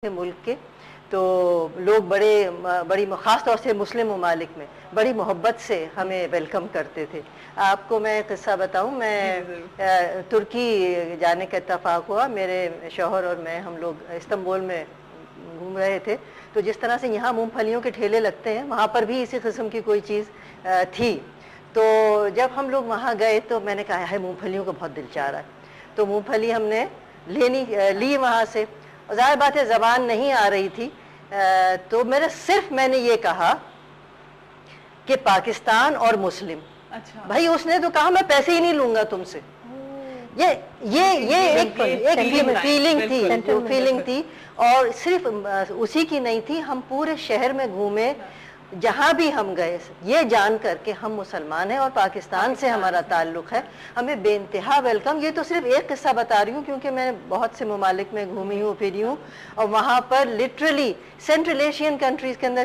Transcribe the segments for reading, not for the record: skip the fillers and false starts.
ملک کے تو لوگ بڑی خاص طور سے مسلم ممالک میں بڑی محبت سے ہمیں ویلکم کرتے تھے. آپ کو میں قصہ بتاؤں, میں ترکی جانے کا اتفاق ہوا. میرے شوہر اور میں ہم لوگ استنبول میں گھوم رہے تھے, تو جس طرح سے یہاں مونگ پھلیوں کے ٹھیلے لگتے ہیں وہاں پر بھی اسی قسم کی کوئی چیز تھی. تو جب ہم لوگ وہاں گئے تو میں نے کہا ہے مونگ پھلیوں کا بہت دل چاہ رہا ہے, تو مونگ پھلی ہم نے لی وہاں سے. ظاہر بات ہے زبان نہیں آ رہی تھی, تو میں نے یہ کہا کہ پاکستان اور مسلم. بھائی اس نے تو کہا میں پیسے ہی نہیں لوں گا تم سے. یہ ایک فیلنگ تھی, اور صرف اسی کی نہیں تھی, ہم پورے شہر میں گھومے جہاں بھی ہم گئے یہ جان کر کے ہم مسلمان ہیں اور پاکستان سے ہمارا تعلق ہے, ہمیں بے انتہا ویلکم. یہ تو صرف ایک قصہ بتا رہی ہوں کیونکہ میں بہت سے ممالک میں گھومی ہوں پھری ہوں, اور وہاں پر لٹرلی سینٹرل ایشین کنٹریز کے اندر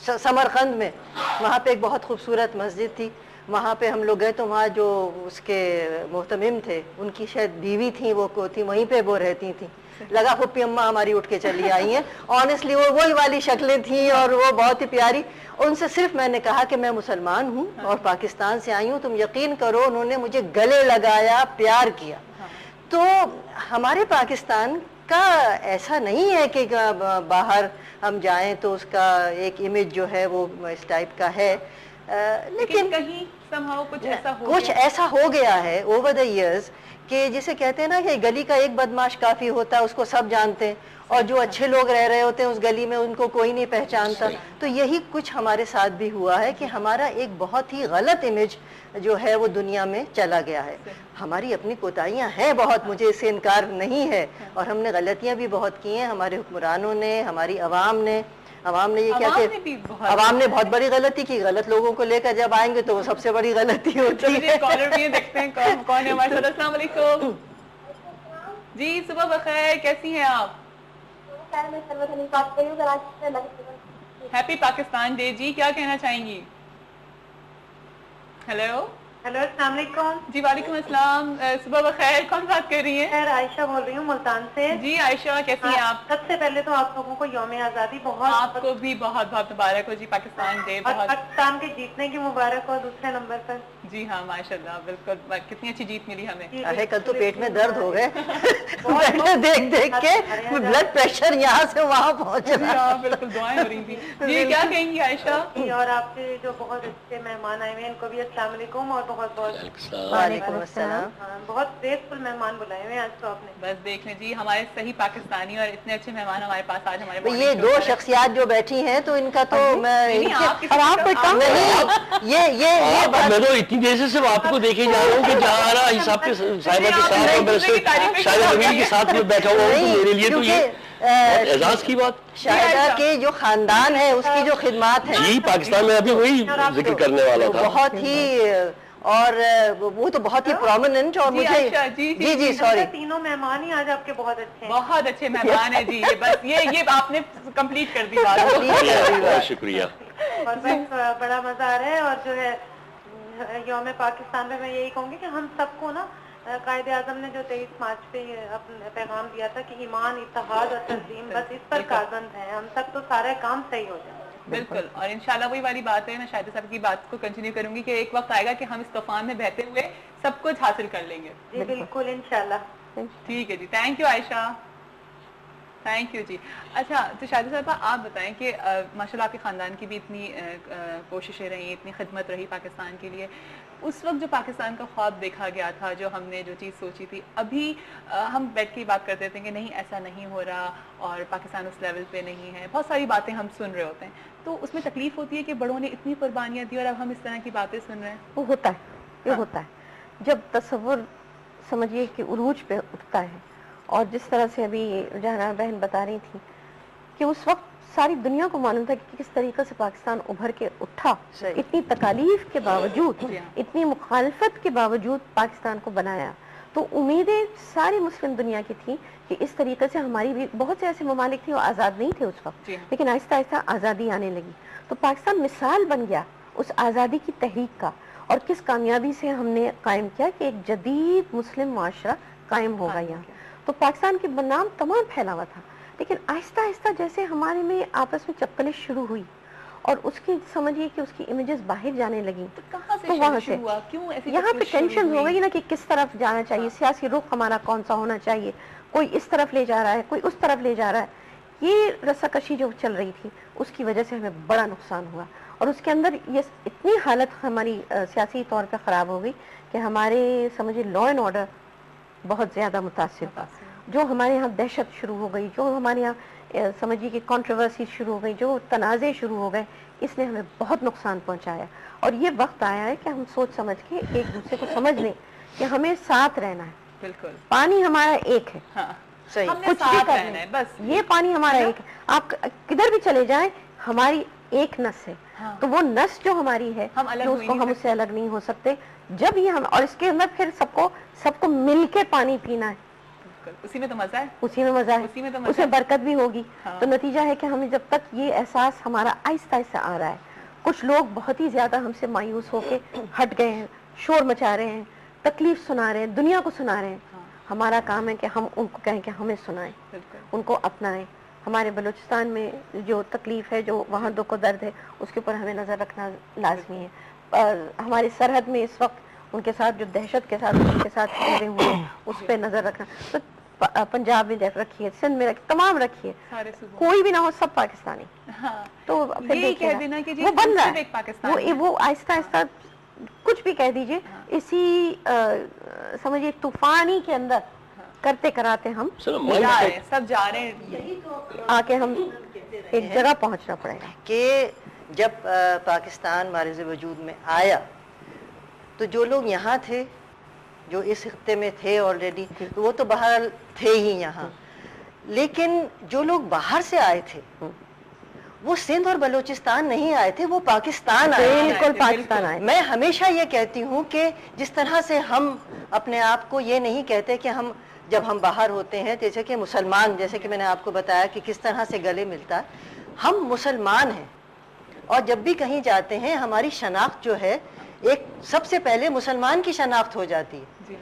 سمرقند میں وہاں پہ ایک بہت خوبصورت مسجد تھی. وہاں پہ ہم لوگ گئے تو وہاں جو اس کے محتمم تھے ان کی شاید بیوی تھیں, وہ تھیں وہیں پہ وہ رہتی تھیں. لگا پھپھی اماں ہماری اٹھ کے چلی آئی ہیں. آنیسٹلی وہ وہی والی شکلیں تھیں اور وہ بہت ہی پیاری. ان سے صرف میں نے کہا کہ میں مسلمان ہوں اور پاکستان سے آئی ہوں. تم یقین کرو انہوں نے مجھے گلے لگایا, پیار کیا. تو ہمارے پاکستان کا ایسا نہیں ہے کہ باہر ہم جائیں تو اس کا ایک امیج جو ہے وہ اس ٹائپ کا ہے, لیکن کہیں کچھ ایسا ہو گیا ہے اوور دا ایئرز کہ جسے کہتے ہیں نا کہ گلی کا ایک بدماش کافی ہوتا ہے, اس کو سب جانتے ہیں, اور جو اچھے لوگ رہ رہے ہوتے ہیں اس گلی میں ان کو کوئی نہیں پہچانتا. تو یہی کچھ ہمارے ساتھ بھی ہوا ہے کہ ہمارا ایک بہت ہی غلط امیج جو ہے وہ دنیا میں چلا گیا ہے. ہماری اپنی کوتاہیاں ہیں بہت, مجھے اس سے انکار نہیں ہے, اور ہم نے غلطیاں بھی بہت کی ہیں, ہمارے حکمرانوں نے, ہماری عوام نے یہ کیا کہ عوام نے بہت بڑی غلطی کی. غلط لوگوں کو لے کر جب آئیں گے تو وہ سب سے بڑی غلطی ہوتی ہے. کالر بھی دیکھتے ہیں کون ہے ہمارے ساتھ. السلام علیکم جی, صبح بخیر, کیسی ہیں آپ؟ ہیپی پاکستان ڈے جی, کیا کہنا چاہیں گی؟ ہیلو السلام علیکم. جی وعلیکم السلام, صبح بخیر, کون بات کر رہی ہیں؟ خیر, عائشہ بول رہی ہوں ملتان سے. جی عائشہ, کیسی ہیں آپ؟ سب سے پہلے تو آپ لوگوں کو یوم آزادی آپ کو بھی بہت بہت مبارک ہو جی. پاکستان ڈے اور بہت, پاکستان کے جیتنے کی مبارک ہو دوسرے نمبر پر. جی ہاں ماشاء اللہ, بالکل, کتنی اچھی جیت ملی ہمیں. کل تو پیٹ میں درد ہو گئے دیکھ کے, بلڈ پریشر یہاں سے وہاں پہنچ رہا. بالکل, دعائیں ہو رہی تھی. جی کیا کہیں گی عائشہ؟ اور آپ کے جو بہت اچھے مہمان آئے ہوئے ہیں ان کو بھی السلام علیکم اور بہت بہت وعلیکم السلام. بہت گریٹفل مہمان بلائے ہوئے ہیں آج تو آپ نے. بس دیکھ لیں جی, ہمارے صحیح پاکستانی اور اتنے اچھے مہمان ہمارے پاس آج ہمارے یہ دو شخصیات جو بیٹھی ہیں تو ان کا تو میں تو اتنی دیر سے صرف آپ کو دیکھے جا رہا ہوں کہ جہاں رہا حساب کے صاحبہ کے ساتھ اور شاید زمین کے ساتھ میں بیٹھا ہوا ہوں, تو میرے لیے تو یہ اعزاز کی بات. شاہدہ کے جو خاندان ہے اس کی جو خدمات ہیں جی, پاکستان میں ابھی وہی ذکر کرنے والا تھا. بہت ہی, اور وہ تو بہت ہی پرومیننٹ. اور مجھے جی سوری, تینوں مہمان ہی آج آپ کے بہت اچھے ہیں. بہت اچھے مہمان ہیں جی. بس یہ آپ نے کمپلیٹ کر دی بات. بہت شکریہ. اور بس بڑا مزہ آ رہا ہے. اور جو ہے یوم پاکستان میں یہی کہوں گی کہ ہم سب کو نا قائد اعظم نے جو 23 مارچ پہ اپنا پیغام دیا تھا کہ ایمان, اتحاد اور تنظیم, بس اس پر کاربند ہے ہم سب, تو سارے کام صحیح ہو جائیں. بالکل, اور انشاءاللہ وہی والی بات ہے, میں شاہدہ صاحب کی بات کو کنٹینیو کروں گی کہ ایک وقت آئے گا کہ ہم اس طوفان میں بہتے ہوئے سب کچھ حاصل کر لیں گے. جی بالکل, انشاءاللہ. ٹھیک ہے جی, thank you Ayesha, thank you ji. اچھا, تو شاہدہ صاحبہ آپ بتائیں کہ ماشاءاللہ آپ کے خاندان کی بھی اتنی کوششیں رہی, اتنی خدمت رہی پاکستان کے لیے. اس وقت جو پاکستان کا خواب دیکھا گیا تھا, جو ہم نے جو چیز سوچی تھی, ابھی ہم بیٹھ کے بات کرتے تھے کہ نہیں ایسا نہیں ہو رہا اور پاکستان اس لیول پہ نہیں ہے, بہت ساری باتیں ہم سن رہے ہوتے ہیں, تو اس میں تکلیف ہوتی ہے کہ بڑوں نے اتنی قربانیاں دی اور اب ہم اس طرح کی باتیں سن رہے ہیں. وہ ہوتا ہے, یہ ہوتا ہے جب تصور سمجھیے کہ عروج پہ اٹھتا ہے. اور جس طرح سے ابھی جہاں بہن بتا رہی تھی کہ اس وقت ساری دنیا کو معلوم تھا کہ کس طریقے سے پاکستان ابھر کے اٹھا, اتنی تکالیف کے باوجود, اتنی مخالفت کے باوجود پاکستان کو بنایا. تو امیدیں ساری مسلم دنیا کی تھی کہ اس طریقے سے ہماری بھی بہت سے ایسے ممالک تھے وہ آزاد نہیں تھے اس وقت, لیکن آہستہ آہستہ آزادی آنے لگی. تو پاکستان مثال بن گیا اس آزادی کی تحریک کا, اور کس کامیابی سے ہم نے قائم کیا کہ ایک جدید مسلم معاشرہ قائم ہوگا یہاں. تو پاکستان کے نام تمام پھیلا ہوا تھا, لیکن آہستہ آہستہ جیسے ہمارے میں آپس میں چپکلش شروع ہوئی اور اس کی سمجھیے کہ اس کی امیجز باہر جانے لگی، کہاں سے تو وہاں سے شروع ہوا؟ کیوں ایسی یہاں پہ تشویش شروع ٹینشن ہو ہوئی؟ گئی نا کہ کس طرف جانا چاہیے، سیاسی رخ ہمارا کون سا ہونا چاہیے، کوئی اس طرف لے جا رہا ہے، کوئی اس طرف لے جا رہا ہے. یہ رساکشی جو چل رہی تھی اس کی وجہ سے ہمیں بڑا نقصان ہوا، اور اس کے اندر یہ اتنی حالت ہماری سیاسی طور پہ خراب ہو گئی کہ ہمارے سمجھے لا اینڈ آرڈر بہت زیادہ متاثر ہوا. جو ہمارے یہاں دہشت شروع ہو گئی، جو ہمارے یہاں سمجھیے کہ کنٹروورسی شروع ہو گئی، جو تنازع شروع ہو گئے، اس نے ہمیں بہت نقصان پہنچایا. اور یہ وقت آیا ہے کہ ہم سوچ سمجھ کے ایک دوسرے کو سمجھ لیں کہ ہمیں ساتھ رہنا ہے. بالکل پانی ہمارا ایک ہے، ہاں، صحیح. ہم نے کچھ بھی ساتھ کرنا رہنا ہے بس. یہ پانی ہمارا ایک ہے. آپ کدھر بھی چلے جائیں ہماری ایک نس ہے. ہاں. تو وہ نس جو ہماری ہے ہم الگ جو ہو اس ہی کو نہیں ہم اس سے الگ نہیں ہو سکتے. جب یہ ہم اور اس کے اندر پھر سب کو مل کے پانی پینا ہے، بالکل. اسی میں تو مزہ ہے. اسی میں مزہ اسی میں ہے، تو مزہ اس میں ہے. برکت بھی ہوگی. ہاں. تو نتیجہ ہے کہ ہمیں جب تک یہ احساس ہمارا آہستہ آہستہ آ رہا ہے، کچھ لوگ بہت ہی زیادہ ہم سے مایوس ہو کے ہٹ گئے ہیں، شور مچا رہے ہیں، تکلیف سنا رہے ہیں، دنیا کو سنا رہے ہیں. ہمارا کام ہے کہ ہم ان کو کہیں کہ ہمیں سنائیں، بالکل. ان کو اپنائیں. ہمارے بلوچستان میں جو تکلیف ہے، جو وہاں دکھ و درد ہے، اس کے اوپر ہمیں نظر رکھنا لازمی ہے. ہماری سرحد میں اس وقت ان کے ساتھ جو دہشت کے ساتھ ان کے ساتھ چیزیں ہوئی ہیں اس پہ نظر رکھنا. تو پنجاب میں رکھیے، سندھ میں رکھیے، تمام رکھیے، سارے صوبوں. کوئی بھی نہ ہو، سب پاکستانی. ہاں. تو پھر یہی دیکھیے کہہ دینا کہ جی وہ بن ہم رہا صرف ہے، ایک پاکستان ہیں. وہ آہستہ آہستہ کچھ بھی کہہ دیجئے اسی سمجھیے طوفانی کے اندر کرتے کراتے ہم جا رہے ہیں، سب جا رہے ہیں. آ کے ہم ایک جگہ پہنچنا پڑے گا. کہ جب پاکستان معرض وجود میں آیا تو جو لوگ یہاں تھے، جو اس خطے میں تھے آلریڈی، وہ تو بہرحال تھے ہی یہاں. لیکن جو لوگ باہر سے آئے تھے وہ سندھ اور بلوچستان نہیں آئے تھے، وہ پاکستان آئے تھے. بالکل پاکستان آئے. میں ہمیشہ یہ کہتی ہوں کہ جس طرح سے ہم اپنے آپ کو یہ نہیں کہتے کہ ہم جب ہم باہر ہوتے ہیں، جیسے کہ مسلمان، جیسے کہ میں نے آپ کو بتایا کہ کس طرح سے گلے ملتا ہے، ہم مسلمان ہیں. اور جب بھی کہیں جاتے ہیں ہماری شناخت جو ہے ایک سب سے پہلے مسلمان کی شناخت ہو جاتی ہے.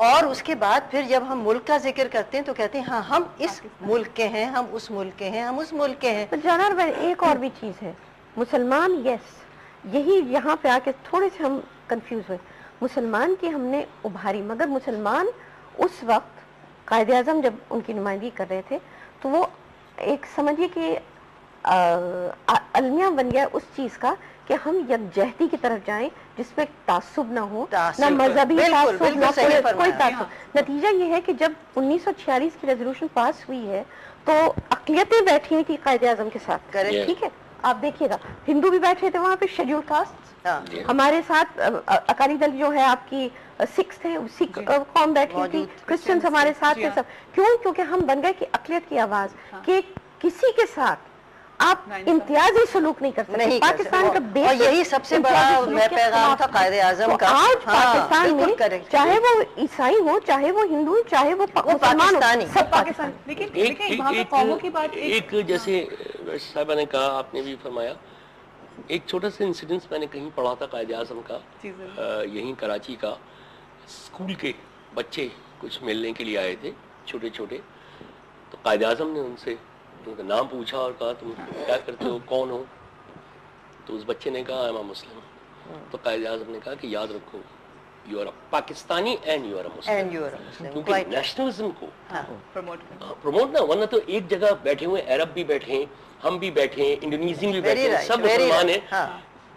اور اس کے بعد پھر جب ہم ملک کا ذکر کرتے ہیں تو کہتے ہیں ہاں ہم اس ملک کے ہیں، ہم اس ملک کے ہیں، ہم اس ملک کے ہیں. تو جانار بھائی ایک اور بھی چیز ہے، مسلمان یس، یہی یہاں پہ آ کے تھوڑے سے ہم کنفیوز ہوئے. مسلمان کی ہم نے ابھاری، مگر مسلمان اس وقت قائد اعظم جب ان کی نمائندگی کر رہے تھے تو وہ ایک سمجھیے کہ المیہ بن گیا اس چیز کا کہ ہم یکجہتی کی طرف جائیں جس میں تعصب نہ ہو، نہ مذہبی تعصب، نہ کوئی تعصب. نتیجہ یہ ہے کہ جب 1946 کی ریزولوشن پاس ہوئی ہے تو اقلیتیں بیٹھی ہوئی تھی قائد اعظم کے ساتھ. ٹھیک ہے، آپ دیکھیے گا ہندو بھی بیٹھے تھے وہاں پہ، شیڈول کاسٹ ہمارے ساتھ، اکالی دل جو ہے آپ کی سکھ تھے، سکھ قوم بیٹھی تھی، کرسچنز ہمارے ساتھ تھے سب. کیونکہ ہم بن گئے کہ اقلیت کی آواز، کہ کسی کے ساتھ آپ امتیازی سلوک نہیں کر سکتے. پاکستان کا بیس، اور یہی سب سے بڑا پیغام تھا قائد اعظم کا. آج پاکستان میں چاہے وہ عیسائی ہو، چاہے وہ ہندو، چاہے وہ مسلمان، سب پاکستان. لیکن وہاں پہ قوموں کی بات ایک جیسے صاحبہ نے کہا، آپ نے بھی فرمایا، ایک چھوٹا سا انسیڈنس میں نے کہیں پڑھا تھا قائد اعظم کا، یہیں کراچی کا. اسکول کے بچے کچھ ملنے کے لیے آئے تھے، چھوٹے چھوٹے. تو قائد اعظم نے ان سے ان کا نام پوچھا اور کہا تم کیا کرتے ہو، کون ہو؟ تو اس بچے نے کہا I'm a مسلم. تو قائد اعظم نے کہا کہ یاد رکھو you are a Pakistani and you are a Muslim. کیونکہ نیشنلزم کو پروموٹ نہ، ورنہ تو ایک جگہ بیٹھے ہوئے عرب بھی بیٹھے ہیں، ہم بھی بیٹھے ہیں، انڈونیزین بھی بیٹھے ہیں، سب مسلمان ہیں.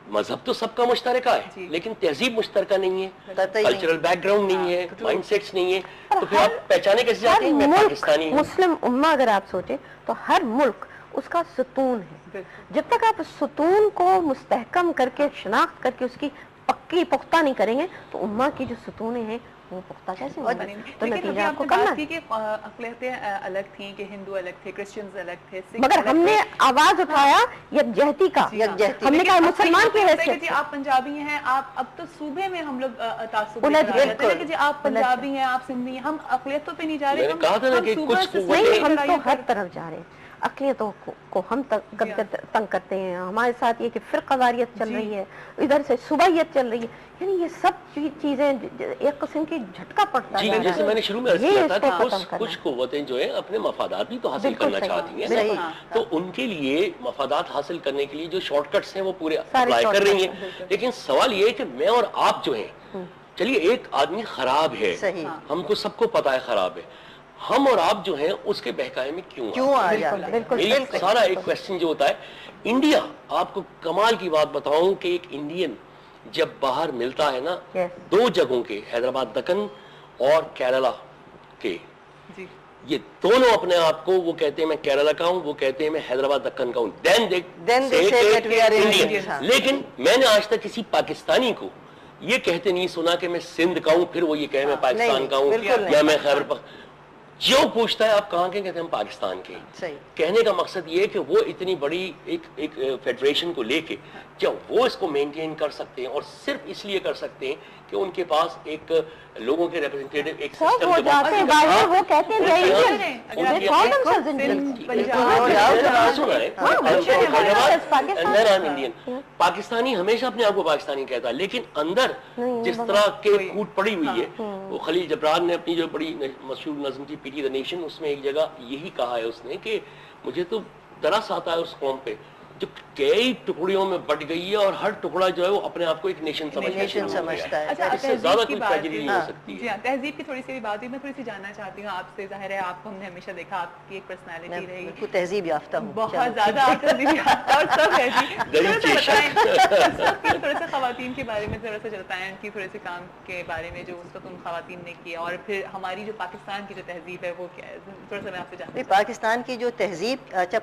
مذہب تو سب کا مشترکہ ہے لیکن تہذیب مشترکہ نہیں ہے، کلچرل بیک گراؤنڈ نہیں ہے، مائنڈ سیٹس نہیں ہے. تو پھر آپ پہچانے کیسے جاتے ہیں میں پاکستانی ہوں؟ مسلم امہ اگر آپ سوچیں تو ہر ملک اس کا ستون ہے. جب تک آپ ستون کو مستحکم کر کے، شناخت کر کے اس کی پکی پختہ نہیں کریں گے تو امہ کی جو ستونیں ہیں وہ پختہ کیسے ہوں گے؟ تو نتیجہ آپ کو کرنا ہے. اقلیتیں الگ تھیں، کہ ہندو الگ تھے، کرسچنز الگ تھے، مگر ہم نے آواز اٹھایا یکجہتی کا. ہم نے کہا مسلمان کی حیثیت سے آپ پنجابی ہیں، آپ اب تو صوبے میں ہم لوگ تعصب کہ جی آپ پنجابی ہیں، آپ سندھی ہیں. ہم اقلیتوں پہ نہیں جا رہے، ہم تو ہر طرف جا رہے ہیں. اقلیتوں کو ہم تنگ کرتے ہیں. ہمارے ساتھ یہ کہ فرقہ واریت چل رہی ہے، ادھر سے صوبائیت چل رہی ہے. یعنی یہ سب چیزیں ایک قسم کی جھٹکا پڑتا جی جا رہا جیسے ہے. میں نے شروع میں عرض یہ کیا اس تھا کو کہ ختم کرنا کچھ قوتیں جو ہیں اپنے مفادات بھی تو حاصل بالکل کرنا صحیح. چاہتی ہیں صحیح. تو ان کے لیے مفادات حاصل کرنے کے لیے جو شارٹ کٹس ہیں وہ پورے سارے اپلائی short کر رہی cuts ہیں. لیکن سوال یہ ہے کہ میں اور آپ جو ہیں, چلیے ایک آدمی خراب ہے, صحیح. ہم کو سب کو پتا ہے خراب ہے, ہم اور آپ جو ہیں اس کے بہکائے میں کیوں آ جاتے ہیں؟ بالکل میری سارا ایک کوشچن جو ہوتا ہے, انڈیا, آپ کو کمال کی بات بتاؤں کہ ایک انڈین جب باہر ملتا ہے نا, Yes. 2 جگہوں کے, حیدرآباد دکن اور کیرلا کے, جی یہ دونوں اپنے آپ کو وہ کہتے ہیں میں کیرلا کا ہوں, وہ کہتے ہیں میں حیدرآباد دکن کا ہوں. Then they say that we are Indians. لیکن میں نے آج تک کسی پاکستانی کو یہ کہتے نہیں سنا کہ میں سندھ کا ہوں پھر وہ یہ کہے میں پاکستان نہیں، کا ہوں بالکل یا میں خیبر جو پوچھتا ہے آپ کہاں کے, کہتے ہیں ہم پاکستان کے. صحیح. کہنے کا مقصد یہ ہے کہ وہ اتنی بڑی ایک فیڈریشن کو لے کے جب وہ اس کو مینٹین کر سکتے ہیں, اور صرف اس لیے کر سکتے ہیں کہ ان کے پاس ایک لوگوں کے ریپرزنٹیٹو ایک سب سسٹم ہو جاتے ہیں باہر, وہ کہتے ہیں پاکستانی ہمیشہ اپنے آپ کو پاکستانی کہتا ہے, لیکن اندر جس طرح کے پھوٹ پڑی ہوئی ہے, وہ خلیل جبران نے اپنی جو بڑی مشہور نظم تھی پیٹی دا نیشن, اس میں ایک جگہ یہی کہا ہے اس نے کہ مجھے تو ترس آتا ہے اس قوم پہ جو کئی ٹکڑیوں میں بٹ گئی ہے اور ہر ٹکڑا جو ہے وہ اپنے آپ کو ایک نیشن سمجھتا ہے. اچھا, اس سے زیادہ کوئی ٹریجڈی نہیں ہو سکتی جی ہاں, تہذیب کی تھوڑی سی بھی بات ہوئی, میں تھوڑی سی جاننا چاہتی ہوں آپ سے. ظاہر ہے آپ کو ہم نے ہمیشہ دیکھا, آپ کی ایک پرسنالٹی رہی, بالکل تہذیب یافتہ ہوں, بہت زیادہ آپ تہذیب یافتہ اور سب ہے. جی تھوڑے سے خواتین کے بارے میں تھوڑا سا چلتا ہے, ان کی تھوڑے سے کام کے بارے میں جو اس وقت ان خواتین نے کیا, اور پھر ہماری جو پاکستان کی جو تہذیب ہے وہ کیا ہے, تھوڑا سا میں آپ سے جاننا چاہتی ہوں. پاکستان کی جو تہذیب, اچھا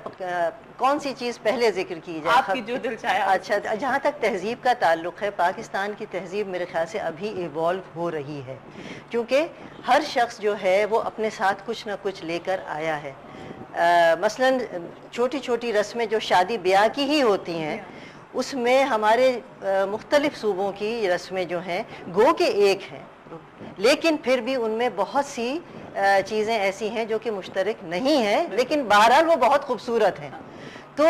کون سی چیز پہلے ذکر کی جائے؟ آپ کی جو دل چاہے. اچھا, جہاں تک تہذیب کا تعلق ہے, پاکستان کی تہذیب میرے خیال سے ابھی ایوالو ہو رہی ہے, کیونکہ ہر شخص جو ہے وہ اپنے ساتھ کچھ نہ کچھ لے کر آیا ہے. مثلاً چھوٹی چھوٹی رسمیں جو شادی بیاہ کی ہی ہوتی ہیں, اس میں ہمارے مختلف صوبوں کی رسمیں جو ہیں گو کہ ایک ہیں, لیکن پھر بھی ان میں بہت سی چیزیں ایسی ہیں جو کہ مشترک نہیں ہیں, لیکن بہرحال وہ بہت خوبصورت ہیں. تو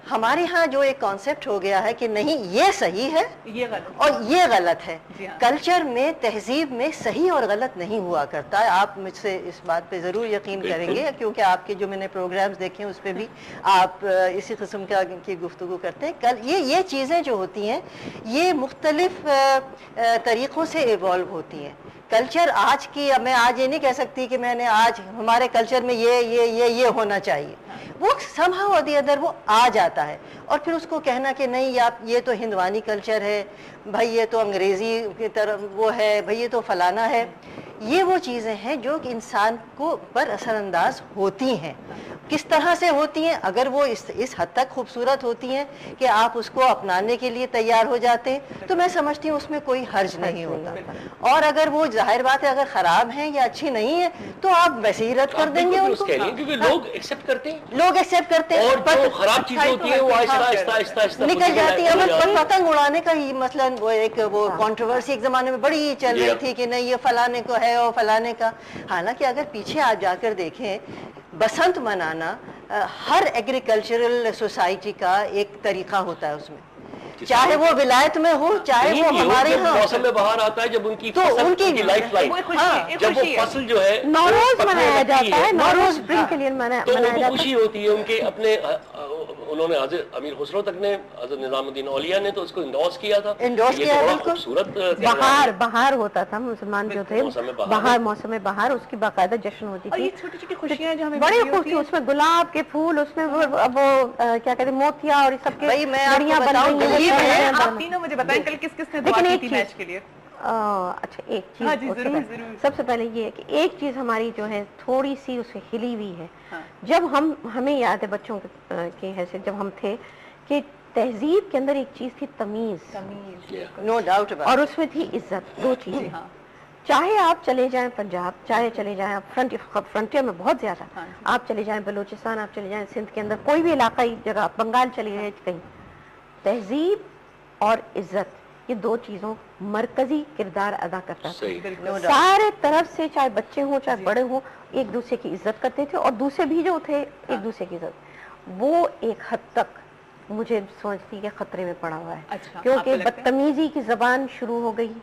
ہمارے ہاں جو ایک کانسیپٹ ہو گیا ہے کہ نہیں یہ صحیح ہے یہ غلط اور یہ غلط ہے. جی ہاں. کلچر میں, تہذیب میں صحیح اور غلط نہیں ہوا کرتا ہے. آپ مجھ سے اس بات پہ ضرور یقین کریں گے, کیونکہ آپ کے جو میں نے پروگرامز دیکھے ہیں اس پہ بھی آپ اسی قسم کی گفتگو کرتے ہیں. یہ چیزیں جو ہوتی ہیں یہ مختلف طریقوں سے ایوالو ہوتی ہیں. کلچر آج کی, میں آج یہ نہیں کہہ سکتی کہ میں نے آج ہمارے کلچر میں یہ ہونا چاہیے, وہ somehow or the other وہ آ جاتا ہے. اور پھر اس کو کہنا کہ نہیں یہ تو ہندوانی کلچر ہے, بھائی یہ تو انگریزی کی طرف وہ ہے, بھائی یہ تو فلانا ہے, یہ وہ چیزیں ہیں جو کہ انسان کو پر اثر انداز ہوتی ہیں. کس طرح سے ہوتی ہیں؟ اگر وہ اس حد تک خوبصورت ہوتی ہیں کہ آپ اس کو اپنانے کے لیے تیار ہو جاتے ہیں, تو میں سمجھتی ہوں اس میں کوئی حرج نہیں ہوتا. اور اگر وہ ظاہر بات ہے اگر خراب ہیں یا اچھی نہیں ہے تو آپ ویسے ہی رد کر دیں گے ان کو, کیونکہ لوگ ایکسپٹ کرتے ہیں, لوگ ایکسپٹ کرتے ہیں, اور جو خراب چیزیں ہوتی ہیں وہ آہستہ نکل جاتی ہے. پتنگ اڑانے کا ہی مثلاً وہ کنٹروورسی ایک زمانے میں بڑی چل رہی تھی کہ نہیں یہ فلانے کو ہے اور فلانے کا. حالانکہ اگر پیچھے آپ جا کر دیکھیں, بسنت منانا ہر ایگریکلچرل سوسائٹی کا ایک طریقہ ہوتا ہے اس میں, چاہے وہ ولایت میں ہو چاہے وہ ہمارے ہاں. موسم میں باہر آتا ہے جب ان کی لائف لائن, جب وہ فصل جو ہے نوروز منایا جاتا ہے, نوروز اسپرنگ کے لیے منایا تو ان جاتا کو ہے. خوشی ہوتی ہے ان کے اپنے, انہوں نے حضرت امیر خسرو تک نے, حضرت نظام الدین اولیاء نے تو اس کو انڈورس کیا تھا. یہ تو بڑا خوبصورت بہار ہوتا تھا, مسلمان جو تھے بہار, موسم بہار, اس کی باقاعدہ جشن ہوتی تھی. چھوٹی چھوٹی خوشیاں جو ہمیں بڑی خوشی, اس میں گلاب کے پھول, اس میں وہ کیا کہتے ہیں موتیا اور سب کے لڑیاں بن رہی ہیں. آپ تینوں مجھے بتائیں کل کس کس نے دعا کی تھی میچ کے لیے؟ اچھا ایک چیز سب سے پہلے یہ ہے کہ ایک چیز ہماری جو ہے تھوڑی سی اس سے ہلی ہوئی ہے. جب ہمیں یاد ہے بچوں کی حیثیت جب ہم تھے کہ تہذیب کے اندر ایک چیز تھی تمیز, نو ڈاؤٹ, اور اس میں تھی عزت. 2 چیزیں. چاہے آپ چلے جائیں پنجاب, چاہے چلے جائیں فرنٹیئر میں بہت زیادہ, آپ چلے جائیں بلوچستان, آپ چلے جائیں سندھ کے اندر, کوئی بھی علاقائی جگہ, بنگال چلے جائیں کہیں, تہذیب اور عزت یہ 2 چیزوں مرکزی کردار ادا کرتا تھا. سارے طرف سے چاہے بچے ہوں چاہے بڑے ہوں ایک دوسرے کی عزت کرتے تھے, اور دوسرے بھی جو تھے ایک دوسرے کی عزت. وہ ایک حد تک مجھے سمجھتی کہ خطرے میں پڑا ہوا ہے, کیونکہ بدتمیزی کی زبان شروع ہو گئی.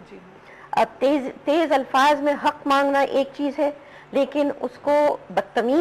اب تیز الفاظ میں حق مانگنا ایک چیز ہے، لیکن اس کو بدتمیز